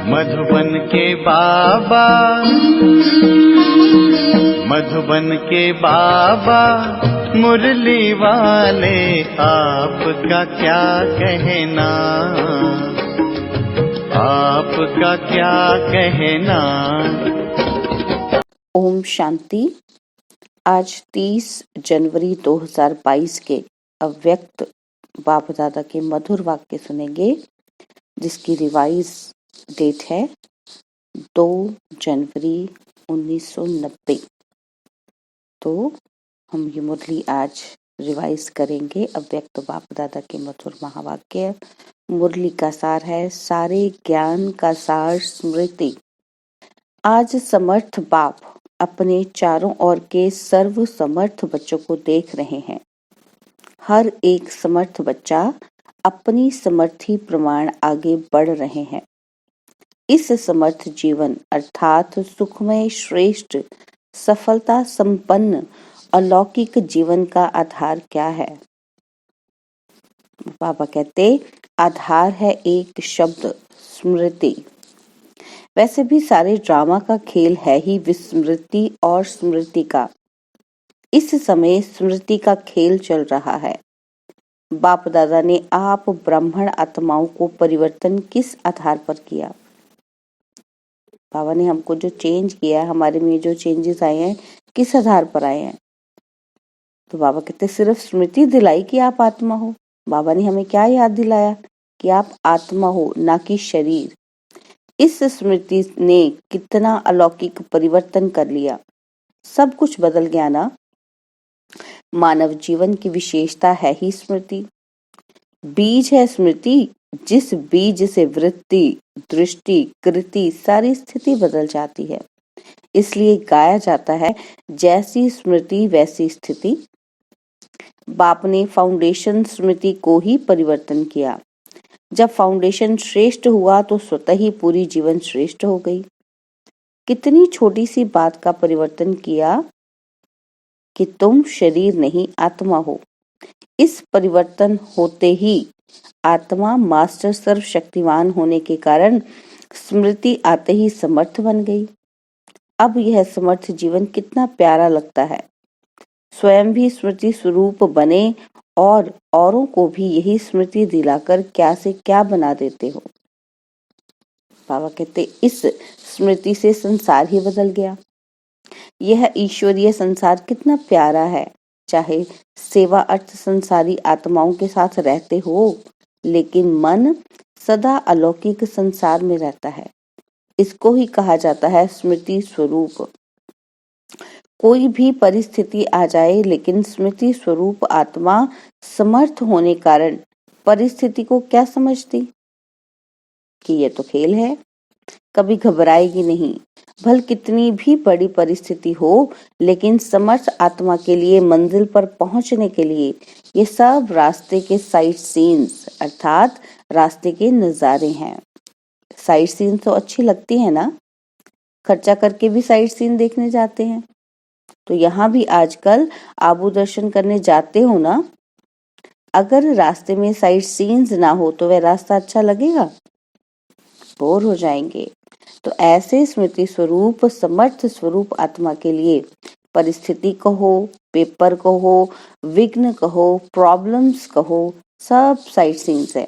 मधुबन के बाबा, मधुबन के बाबा मुरली वाले, आपका क्या कहना, आपका क्या कहना। ओम शांति। आज 30 जनवरी 2022 के अव्यक्त बाप दादा के मधुर वाक्य सुनेंगे, जिसकी रिवाइज डेट है 2 जनवरी 1990। तो हम ये मुरली आज रिवाइज करेंगे। अव्यक्त बाप दादा के मधुर महावाक्य। मुरली का सार है, सारे ज्ञान का सार स्मृति। आज समर्थ बाप अपने चारों ओर के सर्व समर्थ बच्चों को देख रहे हैं। हर एक समर्थ बच्चा अपनी समर्थी प्रमाण आगे बढ़ रहे हैं। इस समर्थ जीवन अर्थात सुखमय, श्रेष्ठ, सफलता संपन्न अलौकिक जीवन का आधार क्या है? बाबा कहते आधार है एक शब्द, स्मृति। वैसे भी सारे ड्रामा का खेल है ही विस्मृति और स्मृति का। इस समय स्मृति का खेल चल रहा है। बाप दादा ने आप ब्राह्मण आत्माओं को परिवर्तन किस आधार पर किया? बाबा ने हमको जो चेंज किया, हमारे में जो चेंजेस आए हैं, किस आधार पर आए हैं? तो बाबा कहते सिर्फ स्मृति दिलाई कि आप आत्मा हो। बाबा ने हमें क्या याद दिलाया? कि आप आत्मा हो, ना कि शरीर। इस स्मृति ने कितना अलौकिक परिवर्तन कर लिया। सब कुछ बदल गया ना। मानव जीवन की विशेषता है ही स्मृति। बीज है स्मृति, जिस बीज से वृत्ति, दृष्टि, कृति, सारी स्थिति बदल जाती है। इसलिए गाया जाता है, जैसी स्मृति वैसी स्थिति। बाप ने फाउंडेशन स्मृति को ही परिवर्तन किया। जब फाउंडेशन श्रेष्ठ हुआ तो स्वतः ही पूरी जीवन श्रेष्ठ हो गई। कितनी छोटी सी बात का परिवर्तन किया कि तुम शरीर नहीं आत्मा हो। इस परिवर्तन होते ही आत्मा मास्टर सर्वशक्तिवान होने के कारण स्मृति आते ही समर्थ बन गई। अब यह समर्थ जीवन कितना प्यारा लगता है। स्वयं भी स्मृति स्वरूप बने और औरों को भी यही स्मृति दिलाकर क्या से क्या बना देते हो। बाबा कहते इस स्मृति से संसार ही बदल गया। यह ईश्वरीय संसार कितना प्यारा है। चाहे सेवा अर्थ संसारी आत्माओं के साथ रहते हो, लेकिन मन सदा अलौकिक संसार में रहता है। इसको ही कहा जाता है स्मृति स्वरूप। कोई भी परिस्थिति आ जाए, लेकिन स्मृति स्वरूप आत्मा समर्थ होने कारण परिस्थिति को क्या समझती? कि ये तो खेल है, कभी घबराएगी नहीं। भल कितनी भी बड़ी परिस्थिति हो, लेकिन समर्थ आत्मा के लिए मंजिल पर पहुंचने के लिए ये सब रास्ते के साइट सीन्स अर्थात रास्ते के नजारे हैं। साइट सीन तो अच्छी लगती है ना, खर्चा करके भी साइट सीन देखने जाते हैं। तो यहाँ भी आजकल आबू दर्शन करने जाते हो ना। अगर रास्ते में साइट सीन्स ना हो तो वह रास्ता अच्छा लगेगा? बोर हो जाएंगे। तो ऐसे स्मृति स्वरूप समर्थ स्वरूप आत्मा के लिए परिस्थिति कहो, पेपर कहो, विघ्न कहो, प्रॉब्लम्स कहो, सब साइट सीन्स है।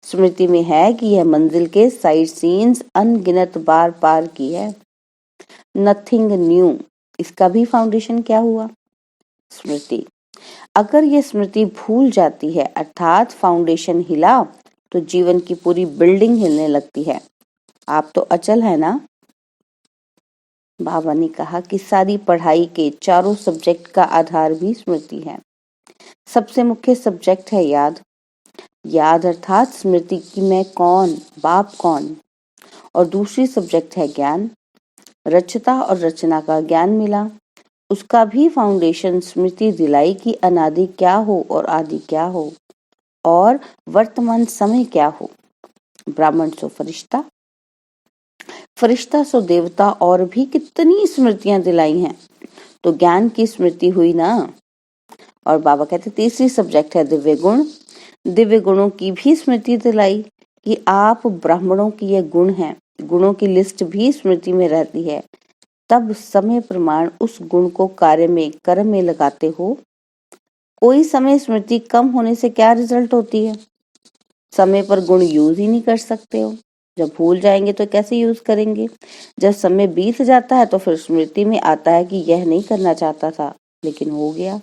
स्मृति में है कि यह मंजिल के साइट सीन्स अनगिनत बार पार की है। Nothing new. इसका भी फाउंडेशन क्या हुआ? स्मृति। अगर ये स्मृति भूल जाती है अर्थात फाउंडेशन हिला, तो जीवन की पूरी बिल्डिंग हिलने लगती है। आप तो अचल है ना। बाबा ने कहा कि सारी पढ़ाई के चारों सब्जेक्ट का आधार भी स्मृति है। सबसे मुख्य सब्जेक्ट है याद। याद अर्थात स्मृति की मैं कौन, बाप कौन। और दूसरी सब्जेक्ट है ज्ञान। रचता और रचना का ज्ञान मिला, उसका भी फाउंडेशन स्मृति दिलाई कि अनादि क्या हो और आदि क्या हो और वर्तमान समय क्या हो। ब्राह्मण सो फरिश्ता, फरिश्ता सो देवता, और भी कितनी स्मृतियां दिलाई हैं। तो ज्ञान की स्मृति हुई ना। और बाबा कहते तीसरी सब्जेक्ट है दिव्य गुण। दिव्य गुणों की भी स्मृति दिलाई कि आप ब्राह्मणों की ये गुण हैं, गुणों की लिस्ट भी स्मृति में रहती है, तब समय प्रमाण उस गुण को कार्य में, कर्म में लगाते हो। कोई समय स्मृति कम होने से क्या रिजल्ट होती है? समय पर गुण यूज ही नहीं कर सकते हो। जब भूल जाएंगे तो कैसे यूज करेंगे? जब समय बीत जाता है तो फिर स्मृति में आता है कि यह नहीं करना चाहता था, लेकिन हो गया।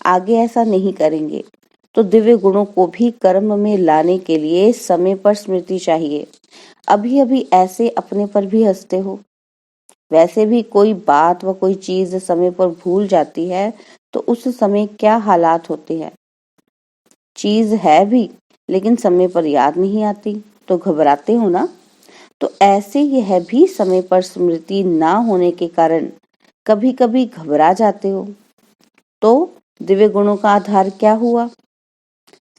आगे ऐसा नहीं करेंगे। तो दिव्य गुणों को भी कर्म में लाने के लिए समय पर स्मृति चाहिए। अभी अभी ऐसे अपने पर भी हंसते हो। वैसे भी कोई बात व कोई चीज समय पर भूल जाती है तो उस समय क्या हालात होते हैं? चीज है भी लेकिन समय पर याद नहीं आती तो घबराते हो ना। तो ऐसे यह भी समय पर स्मृति ना होने के कारण कभी कभी घबरा जाते हो। तो दिव्य गुणों का आधार क्या हुआ?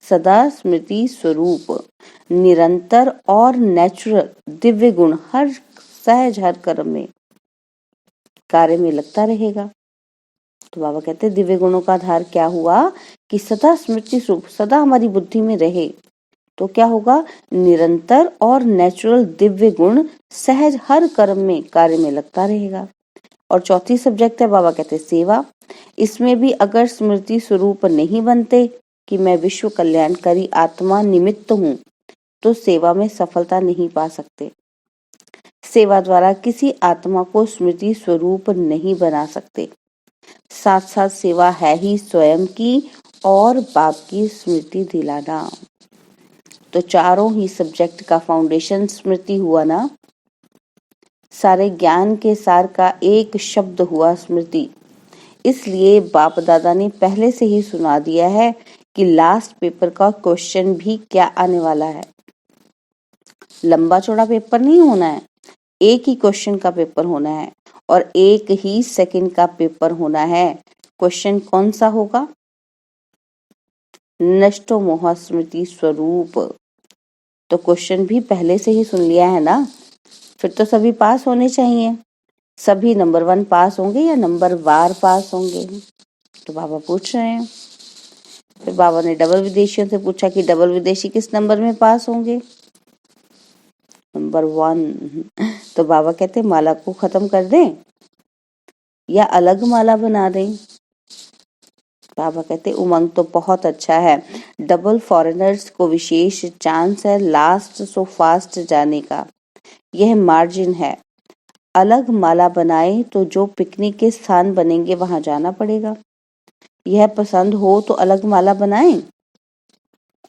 सदा स्मृति स्वरूप, निरंतर और नेचुरल दिव्य गुण हर सहज हर कर्म में कार्य में लगता रहेगा। तो बाबा कहते हैं दिव्य गुणों का आधार क्या हुआ कि सदा स्मृति स्वरूप, सदा हमारी बुद्धि में रहे। तो क्या होगा? निरंतर और नेचुरल दिव्य गुण सहज हर कर्म में कार्य में लगता रहेगा। और चौथी सब्जेक्ट है, बाबा कहते हैं सेवा। इसमें भी अगर स्मृति स्वरूप नहीं बनते कि मैं विश्व कल्याणकारी आत्मा निमित्त हूँ, तो सेवा में सफलता नहीं पा सकते। सेवा द्वारा किसी आत्मा को स्मृति स्वरूप नहीं बना सकते। साथ साथ सेवा है ही स्वयं की और बाप की स्मृति दिलाना। तो चारों ही सब्जेक्ट का फाउंडेशन स्मृति हुआ ना। सारे ज्ञान के सार का एक शब्द हुआ स्मृति। इसलिए बाप दादा ने पहले से ही सुना दिया है कि लास्ट पेपर का क्वेश्चन भी क्या आने वाला है। लंबा चौड़ा पेपर नहीं होना है, एक ही क्वेश्चन का पेपर होना है और एक ही सेकंड का पेपर होना है। क्वेश्चन कौन सा होगा? नष्टो मोह स्मृति स्वरूप। तो क्वेश्चन भी पहले से ही सुन लिया है ना, फिर तो सभी पास होने चाहिए। सभी नंबर 1 पास होंगे या नंबर वार पास होंगे? तो बाबा पूछ रहे हैं। फिर बाबा ने डबल विदेशियों से पूछा कि डबल विदेशी किस नंबर में पास होंगे? नंबर 1। तो बाबा कहते माला को खत्म कर दें या अलग माला बना दें? बाबा कहते उमंग तो बहुत अच्छा है, डबल फॉरेनर्स को विशेष चांस है लास्ट सो फास्ट जाने का, यह मार्जिन है। अलग माला बनाए तो जो पिकनिक के स्थान बनेंगे वहां जाना पड़ेगा। यह पसंद हो तो अलग माला बनाएं।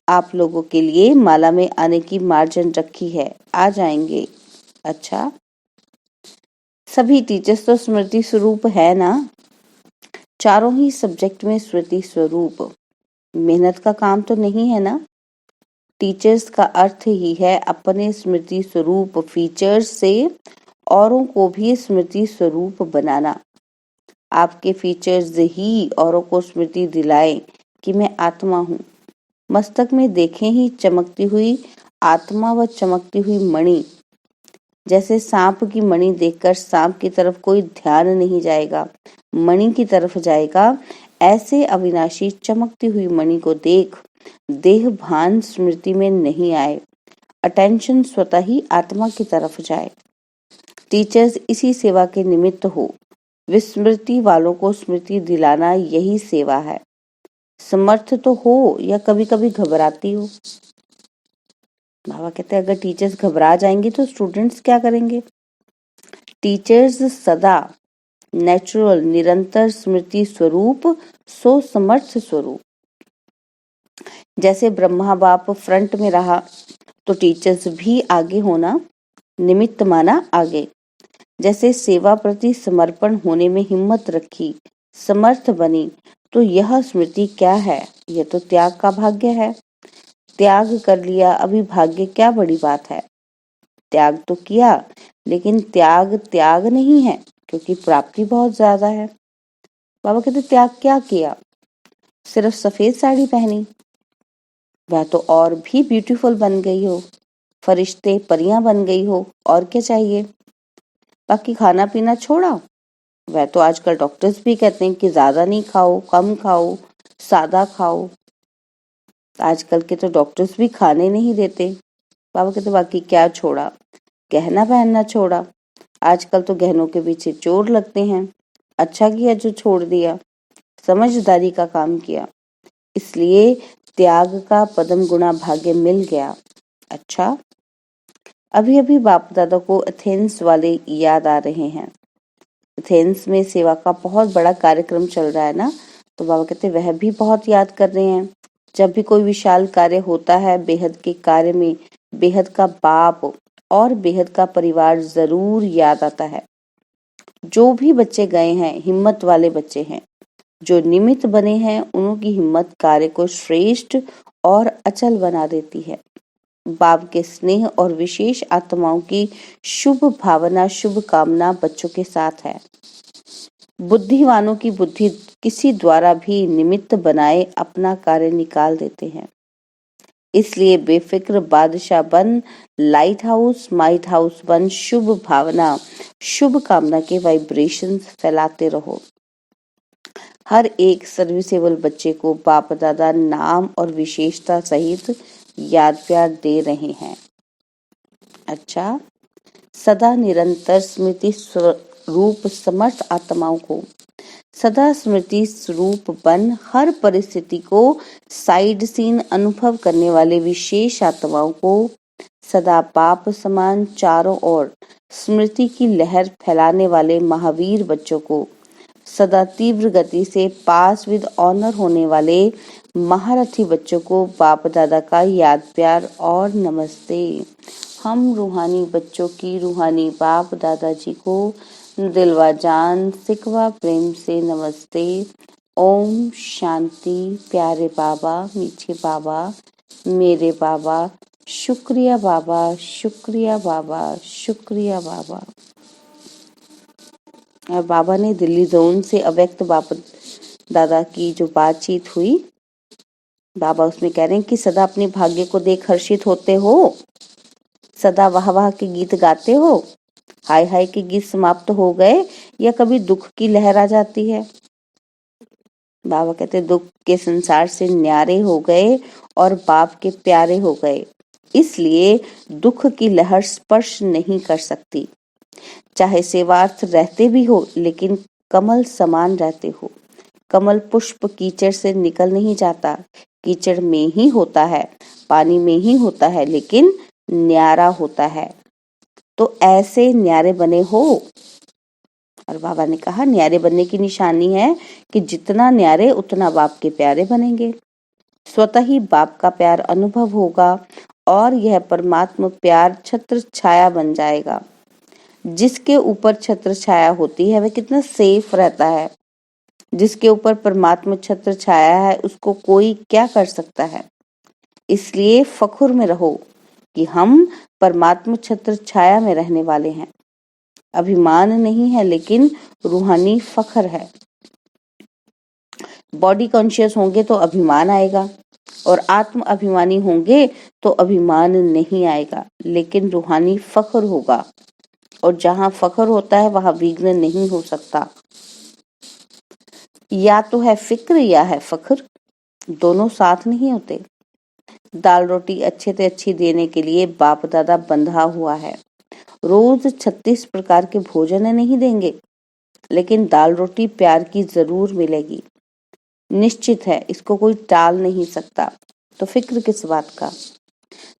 आप लोगों के लिए माला में आने की मार्जिन रखी है, आ जाएंगे। अच्छा, सभी टीचर्स तो स्मृति स्वरूप है ना। चारों ही सब्जेक्ट में स्मृति स्वरूप। मेहनत का काम तो नहीं है ना। टीचर्स का अर्थ ही है अपने स्मृति स्वरूप फीचर्स से औरों को भी स्मृति स्वरूप बनाना। आपके फीचर्स ही औरों को स्मृति दिलाए कि मैं आत्मा हूँ। मस्तक में देखें ही चमकती हुई आत्मा व चमकती हुई मणि। जैसे सांप की मणि देखकर सांप की तरफ कोई ध्यान नहीं जाएगा, मणि की तरफ जाएगा। ऐसे अविनाशी चमकती हुई मणि को देख देह भान स्मृति में नहीं आए, अटेंशन स्वतः ही आत्मा की तरफ जाए। टीचर्स इसी सेवा के निमित्त हो। विस्मृति वालों को स्मृति दिलाना यही सेवा है। समर्थ तो हो या कभी कभी घबराती हो? बाबा कहते हैं अगर टीचर्स घबरा जाएंगे तो स्टूडेंट्स क्या करेंगे? टीचर्स सदा नेचुरल निरंतर स्मृति स्वरूप सो समर्थ स्वरूप। जैसे ब्रह्मा बाप फ्रंट में रहा तो टीचर्स भी आगे होना, निमित्त माना आगे। जैसे सेवा प्रति समर्पण होने में हिम्मत रखी, समर्थ बनी, तो यह स्मृति क्या है? यह तो त्याग का भाग्य है। त्याग कर लिया, अभी भाग्य क्या बड़ी बात है। त्याग तो किया लेकिन त्याग त्याग नहीं है क्योंकि प्राप्ति बहुत ज्यादा है। बाबा कहते त्याग क्या किया? सिर्फ सफेद साड़ी पहनी, वह तो और भी ब्यूटीफुल बन गई हो, फरिश्ते परियां बन गई हो, और क्या चाहिए। बाकी खाना पीना छोड़ा, वह तो आजकल डॉक्टर्स भी कहते हैं कि ज्यादा नहीं खाओ, कम खाओ, सादा खाओ। आजकल के तो डॉक्टर्स भी खाने नहीं देते, बाबा कहते बाकी क्या छोड़ा, गहना पहनना छोड़ा। आजकल तो गहनों के पीछे चोर लगते हैं। अच्छा किया जो छोड़ दिया, समझदारी का काम किया, इसलिए त्याग का पदम गुणा भाग्य मिल गया। अच्छा, अभी अभी बाप दादा को एथेंस वाले याद आ रहे हैं। एथेंस में सेवा का बहुत बड़ा कार्यक्रम चल रहा है ना, तो बाबा कहते वह भी बहुत याद कर रहे हैं। जब भी कोई विशाल कार्य होता है, बेहद के कार्य में बेहद का बाप और बेहद का परिवार जरूर याद आता है। जो भी बच्चे गए हैं हिम्मत वाले बच्चे हैं, जो निमित्त बने हैं उनकी हिम्मत कार्य को श्रेष्ठ और अचल बना देती है। बाप के स्नेह और विशेष आत्माओं की शुभ भावना, शुभ कामना बच्चों के साथ है। बुद्धिवानों की बुद्धि किसी द्वारा भी निमित्त बनाए अपना कार्य निकाल देते हैं। इसलिए बेफिक्र बादशाह बन, लाइट हाउस माइट हाउस बन, शुभ भावना शुभ कामना के वाइब्रेशंस फैलाते रहो। हर एक सर्विसेबल बच्चे को बाप दादा नाम और विशेषता सहित याद प्यार दे रहे हैं। अच्छा, सदा निरंतर स्मृति स्वरूप समर्थ आत्माओं को, सदा स्मृति स्वरूप बन हर परिस्थिति को साइड सीन अनुभव करने वाले विशेष आत्माओं को, सदा पाप समान चारों ओर स्मृति की लहर फैलाने वाले महावीर बच्चों को, सदा तीव्र गति से पास विद ऑनर होने वाले महारथी बच्चों को बाप दादा का याद प्यार और नमस्ते। हम रूहानी बच्चों की रूहानी बाप दादाजी को दिलवा जान सिकवा प्रेम से नमस्ते। ओम शांति। प्यारे बाबा, मीठे बाबा, मेरे बाबा, शुक्रिया बाबा, शुक्रिया बाबा, शुक्रिया बाबा। और बाबा ने दिल्ली जोन से अव्यक्त बाप दादा की जो बातचीत हुई, बाबा उसमें कह रहे हैं कि सदा अपने भाग्य को देख हर्षित होते हो, सदा वाह वाह के गीत गाते हो, हाय हाय के गीत समाप्त हो गए या कभी दुख की लहर आ जाती है। बाबा कहते दुख के संसार से न्यारे हो गए और बाप के प्यारे हो गए, इसलिए दुख की लहर स्पर्श नहीं कर सकती। चाहे सेवार्थ रहते भी हो लेकिन कमल समान रहते हो। कमल पुष्प कीचड़ से निकल नहीं जाता, कीचड़ में ही होता है, पानी में ही होता है, लेकिन न्यारा होता है। तो ऐसे न्यारे बने हो। और बाबा ने कहा न्यारे बनने की निशानी है कि जितना न्यारे उतना बाप के प्यारे बनेंगे। स्वतः ही बाप का प्यार अनुभव होगा और यह परमात्मा प्यार छत्र छाया बन जाएगा। जिसके ऊपर छत्र छाया होती है वह कितना सेफ रहता है। जिसके ऊपर परमात्मा छत्र छाया है उसको कोई क्या कर सकता है। इसलिए फखुर में रहो कि हम परमात्मा छत्र छाया में रहने वाले हैं। अभिमान नहीं है लेकिन रूहानी फखर है। बॉडी कॉन्शियस होंगे तो अभिमान आएगा और आत्म अभिमानी होंगे तो अभिमान नहीं आएगा, लेकिन रूहानी फखर होगा। और जहाँ फखर होता है वहाँ विघ्न नहीं हो सकता। या तो है फिक्र या है फखर, दोनों साथ नहीं होते। दाल रोटी अच्छे से अच्छी देने के लिए बाप दादा बंधा हुआ है। रोज 36 प्रकार के भोजन नहीं देंगे, लेकिन दाल रोटी प्यार की जरूर मिलेगी, निश्चित है, इसको कोई टाल नहीं सकता। तो फिक्र किस बात का।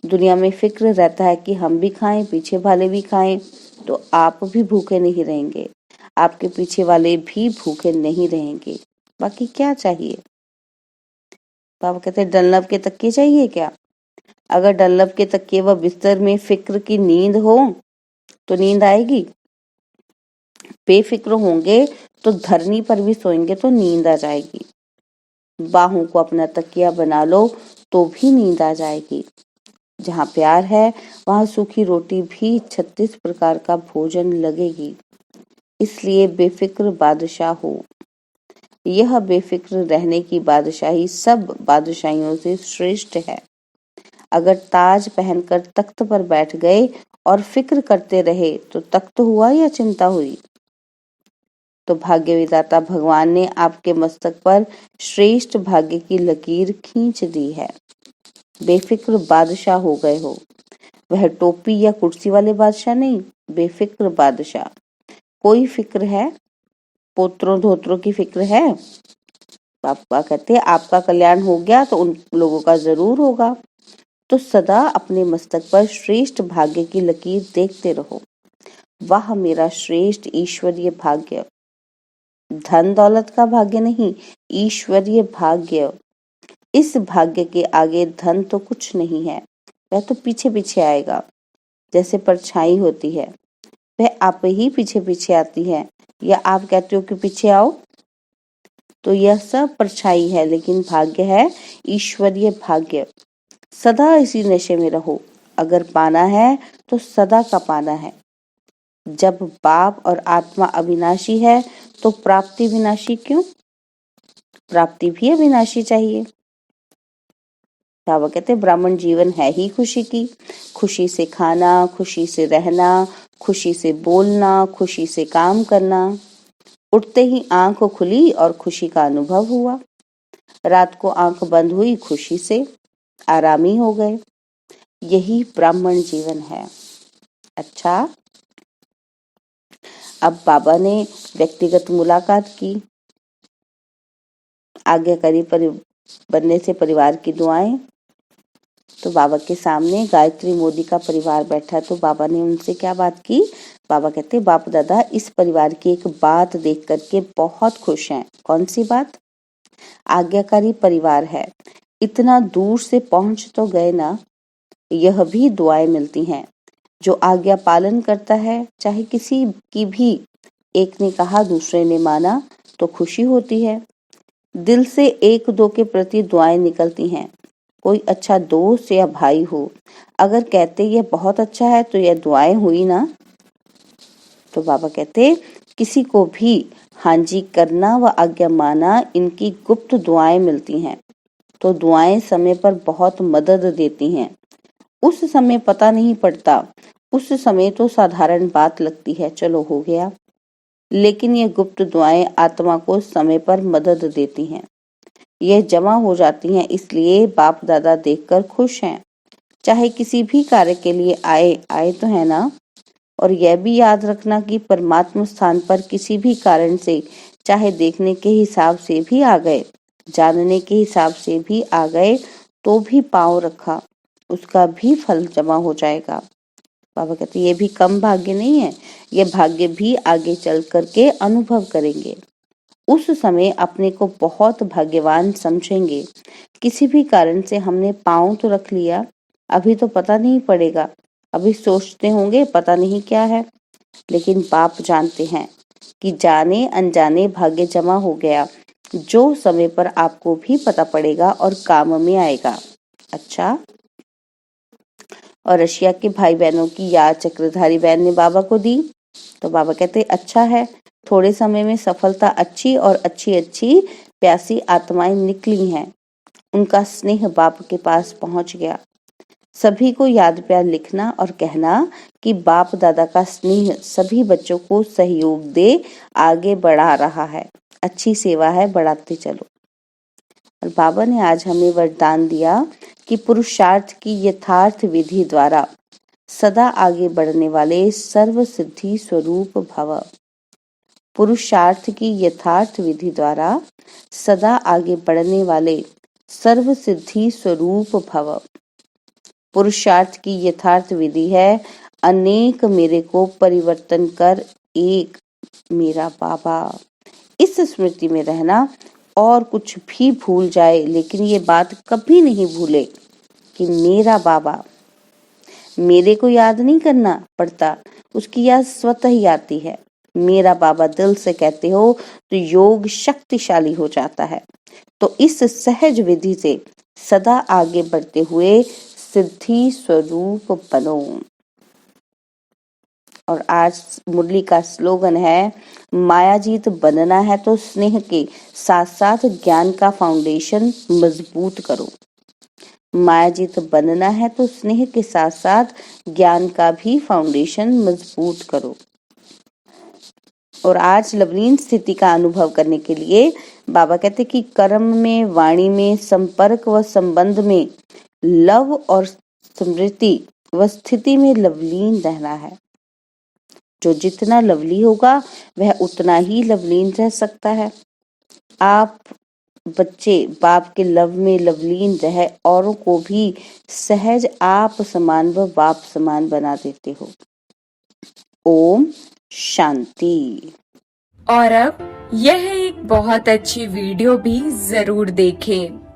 दुनिया में फिक्र रहता है कि हम भी खाएं, पीछे वाले भी खाएं, तो आप भी भूखे नहीं रहेंगे, आपके पीछे वाले भी भूखे नहीं रहेंगे। बाकी क्या चाहिए। बाबा कहते हैं डनलप के तकिए चाहिए क्या। अगर डनलप के तकिए व बिस्तर में फिक्र की नींद हो तो नींद आएगी। बेफिक्र होंगे तो धरनी पर भी सोएंगे तो नींद आ जाएगी। बाहों को अपना तकिया बना लो तो भी नींद आ जाएगी। जहाँ प्यार है वहाँ सूखी रोटी भी 36 प्रकार का भोजन लगेगी। इसलिए बेफिक्र बादशाह हो। यह बेफिक्र रहने की बादशाही सब बादशाहियों से श्रेष्ठ है। अगर ताज पहनकर तख्त पर बैठ गए और फिक्र करते रहे तो तख्त हुआ या चिंता हुई। तो भाग्य विधाता भगवान ने आपके मस्तक पर श्रेष्ठ भाग्य की लकीर खींच दी है। बेफिक्र बादशाह हो गए हो। वह टोपी या कुर्सी वाले बादशाह नहीं, बेफिक्र बादशाह। कोई फिक्र है? पोत्रों धोत्रों की फिक्र है? पापा कहते आपका कल्याण हो गया तो उन लोगों का जरूर होगा। तो सदा अपने मस्तक पर श्रेष्ठ भाग्य की लकीर देखते रहो। वाह मेरा श्रेष्ठ ईश्वरीय भाग्य, धन दौलत का भाग्य नहीं, ईश्वरीय भाग्य। इस भाग्य के आगे धन तो कुछ नहीं है, वह तो पीछे पीछे आएगा, जैसे परछाई होती है, वह आप ही पीछे पीछे आती है, या आप कहते हो कि पीछे आओ, तो यह सब परछाई है, लेकिन भाग्य है ईश्वरीय भाग्य। सदा इसी नशे में रहो, अगर पाना है तो सदा का पाना है। जब बाप और आत्मा अविनाशी है तो प्राप्ति विनाशी क्यों? प्राप्ति भी अविनाशी चाहिए। बाबा कहते ब्राह्मण जीवन है ही खुशी की, खुशी से खाना, खुशी से रहना, खुशी से बोलना, खुशी से काम करना। उठते ही आंख खुली और खुशी का अनुभव हुआ, रात को आंख बंद हुई खुशी से, आरामी हो गए। यही ब्राह्मण जीवन है। अच्छा, अब बाबा ने व्यक्तिगत मुलाकात की, आज्ञाकारी बनने से परिवार की दुआएं। तो बाबा के सामने गायत्री मोदी का परिवार बैठा, तो बाबा ने उनसे क्या बात की? बाबा कहते बाप दादा इस परिवार की एक बात देख करके बहुत खुश हैं। कौन सी बात? आज्ञाकारी परिवार है, इतना दूर से पहुंच तो गए ना, यह भी दुआएं मिलती हैं। जो आज्ञा पालन करता है, चाहे किसी की भी, एक ने कहा दूसरे ने माना, तो खुशी होती है। दिल से एक दो के प्रति दुआएं निकलती हैं। कोई अच्छा दोस्त या भाई हो, अगर कहते ये बहुत अच्छा है तो यह दुआएं हुई ना। तो बाबा कहते किसी को भी हाँ जी करना व आज्ञा माना, इनकी गुप्त दुआएं मिलती हैं। तो दुआएं समय पर बहुत मदद देती हैं। उस समय पता नहीं पड़ता, उस समय तो साधारण बात लगती है, चलो हो गया। लेकिन ये गुप्त दुआएं आत्मा को समय पर मदद देती हैं, यह जमा हो जाती हैं, इसलिए बाप दादा देखकर खुश हैं। चाहे किसी भी कार्य के लिए आए तो है ना। और यह भी याद रखना कि परमात्मा स्थान पर किसी भी कारण से, चाहे देखने के हिसाब से भी आ गए, जानने के हिसाब से भी आ गए, तो भी पांव रखा, उसका भी फल जमा हो जाएगा। बाबा कहते ये भी कम भाग्य नहीं है, ये भाग्य भी आगे चल करके अनुभव करेंगे। उस समय अपने को बहुत भाग्यवान समझेंगे। किसी भी कारण से हमने पाँव तो रख लिया, अभी तो पता नहीं पड़ेगा, अभी सोचते होंगे पता नहीं क्या है, लेकिन बाप जानते हैं कि जाने अनजाने भाग्य जमा हो गया, जो समय पर आपको भी पता पड़ेगा और काम में आएगा। अच्छा, और रशिया के भाई बहनों की याद चक्रधारी बहन ने बाबा को दी। तो बाबा कहते अच्छा है, थोड़े समय में सफलता अच्छी और अच्छी प्यासी आत्माएं निकली हैं। उनका स्नेह बाप के पास पहुंच गया। सभी को याद प्यार लिखना और कहना कि बाप दादा का स्नेह सभी बच्चों को सहयोग दे आगे बढ़ा रहा है, अच्छी सेवा है, बढ़ाते चलो। और बाबा ने आज हमें वरदान दिया कि पुरुषार्थ की यथार्थ विधि द्वारा सदा आगे बढ़ने वाले सर्व सिद्धि स्वरूप भव। पुरुषार्थ की यथार्थ विधि द्वारा सदा आगे बढ़ने वाले सर्व सिद्धि स्वरूप भव। पुरुषार्थ की यथार्थ विधि है अनेक मेरे को परिवर्तन कर एक मेरा बाबा। इस स्मृति में रहना, और कुछ भी भूल जाए लेकिन ये बात कभी नहीं भूले कि मेरा बाबा। मेरे को याद नहीं करना पड़ता, उसकी याद स्वतः ही आती है। मेरा बाबा दिल से कहते हो तो योग शक्तिशाली हो जाता है। तो इस सहज विधि से सदा आगे बढ़ते हुए सिद्धि स्वरूप बनो। और आज मुरली का स्लोगन है, मायाजीत बनना है तो स्नेह के साथ साथ ज्ञान का फाउंडेशन मजबूत करो। मायाजीत बनना है तो स्नेह के साथ साथ ज्ञान का भी फाउंडेशन मजबूत करो। और आज लवलीन स्थिति का अनुभव करने के लिए बाबा कहते कि कर्म में, वाणी में, संपर्क व संबंध में लव और स्मृति वह स्थिति में लवलीन रहना है। जो जितना लवली होगा वह उतना ही लवलीन रह सकता है। आप बच्चे बाप के लव में लवलीन रह औरों को भी सहज आप समान व बाप समान बना देते हो। ओम शांति। और अब यह एक बहुत अच्छी वीडियो भी जरूर देखें।